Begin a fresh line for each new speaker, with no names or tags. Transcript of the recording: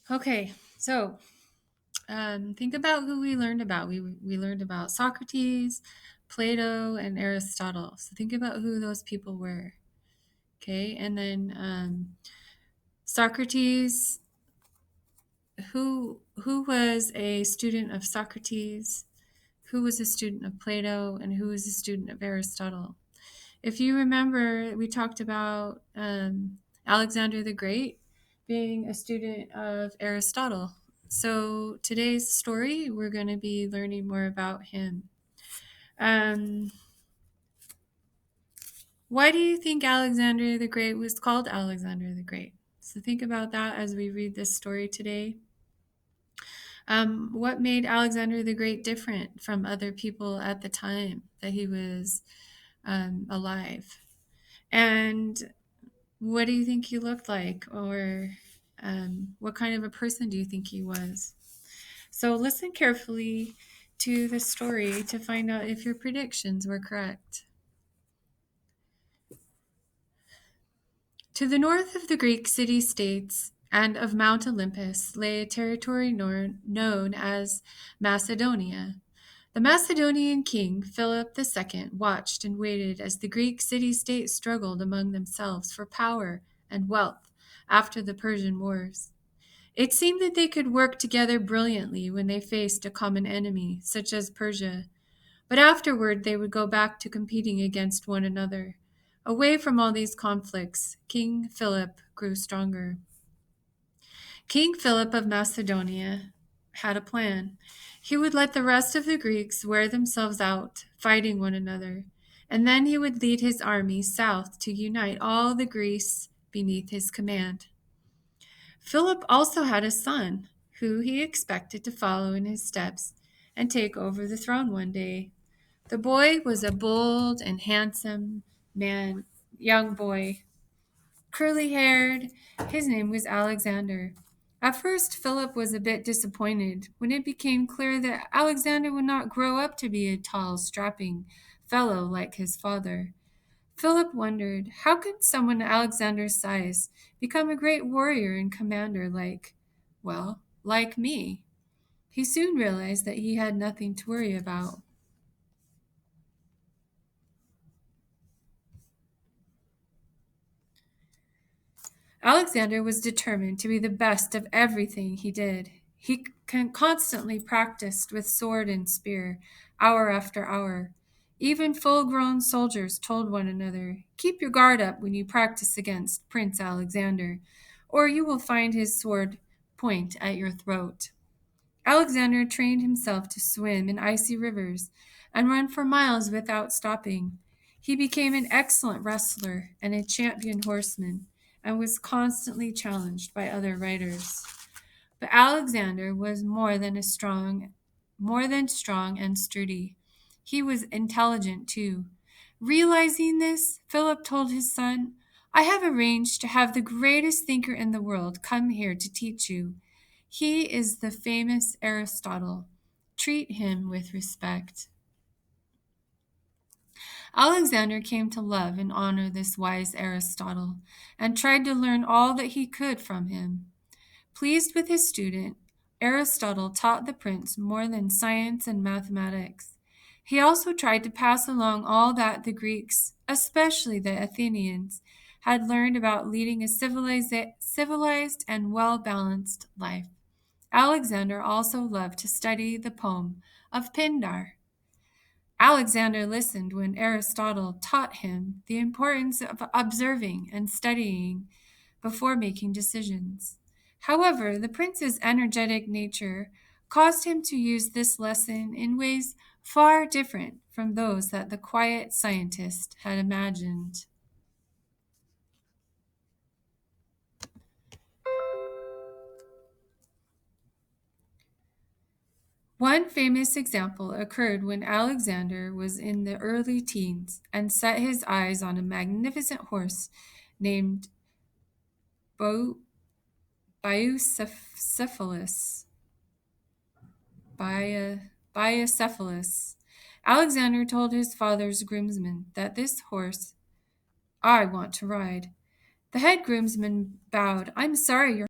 Okay, so think about who we learned about. We learned about Socrates, Plato, and Aristotle. So think about who those people were. Okay, and then Socrates. Who was a student of Socrates? Who was a student of Plato? And who was a student of Aristotle? If you remember, we talked about Alexander the Great being a student of Aristotle. So today's story, we're going to be learning more about him. Um, why do you think Alexander the Great was called Alexander the Great? So think about that as we read this story today. What made Alexander the Great different from other people at the time that he was alive? And what do you think he looked like? Or what kind of a person do you think he was? So listen carefully to the story to find out if your predictions were correct. To the north of the Greek city-states and of Mount Olympus lay a territory known as Macedonia. The Macedonian king, Philip II, watched and waited as the Greek city-states struggled among themselves for power and wealth after the Persian Wars. It seemed that they could work together brilliantly when they faced a common enemy, such as Persia, but afterward they would go back to competing against one another. Away from all these conflicts, King Philip grew stronger. King Philip of Macedonia had a plan. He would let the rest of the Greeks wear themselves out, fighting one another, and then he would lead his army south to unite all the Greece beneath his command. Philip also had a son, who he expected to follow in his steps and take over the throne one day. The boy was a bold and handsome young boy, curly haired. His name was Alexander. At first, Philip was a bit disappointed when it became clear that Alexander would not grow up to be a tall, strapping fellow like his father. Philip wondered, how could someone Alexander's size become a great warrior and commander like me? He soon realized that he had nothing to worry about. Alexander was determined to be the best of everything he did. He constantly practiced with sword and spear, hour after hour. Even full-grown soldiers told one another, "Keep your guard up when you practice against Prince Alexander, or you will find his sword point at your throat." Alexander trained himself to swim in icy rivers and run for miles without stopping. He became an excellent wrestler and a champion horseman, and was constantly challenged by other riders. But Alexander was more than strong and sturdy. He was intelligent too. Realizing this, Philip told his son, "I have arranged to have the greatest thinker in the world come here to teach you. He is the famous Aristotle. Treat him with respect." Alexander came to love and honor this wise Aristotle and tried to learn all that he could from him. Pleased with his student, Aristotle taught the prince more than science and mathematics. He also tried to pass along all that the Greeks, especially the Athenians, had learned about leading a civilized and well-balanced life. Alexander also loved to study the poem of Pindar. Alexander listened when Aristotle taught him the importance of observing and studying before making decisions. However, the prince's energetic nature caused him to use this lesson in ways far different from those that the quiet scientist had imagined. One famous example occurred when Alexander was in the early teens and set his eyes on a magnificent horse named Bo- Biocephalus. Biocephalus. Alexander told his father's groomsman that this horse I want to ride. The head groomsman bowed. "I'm sorry, your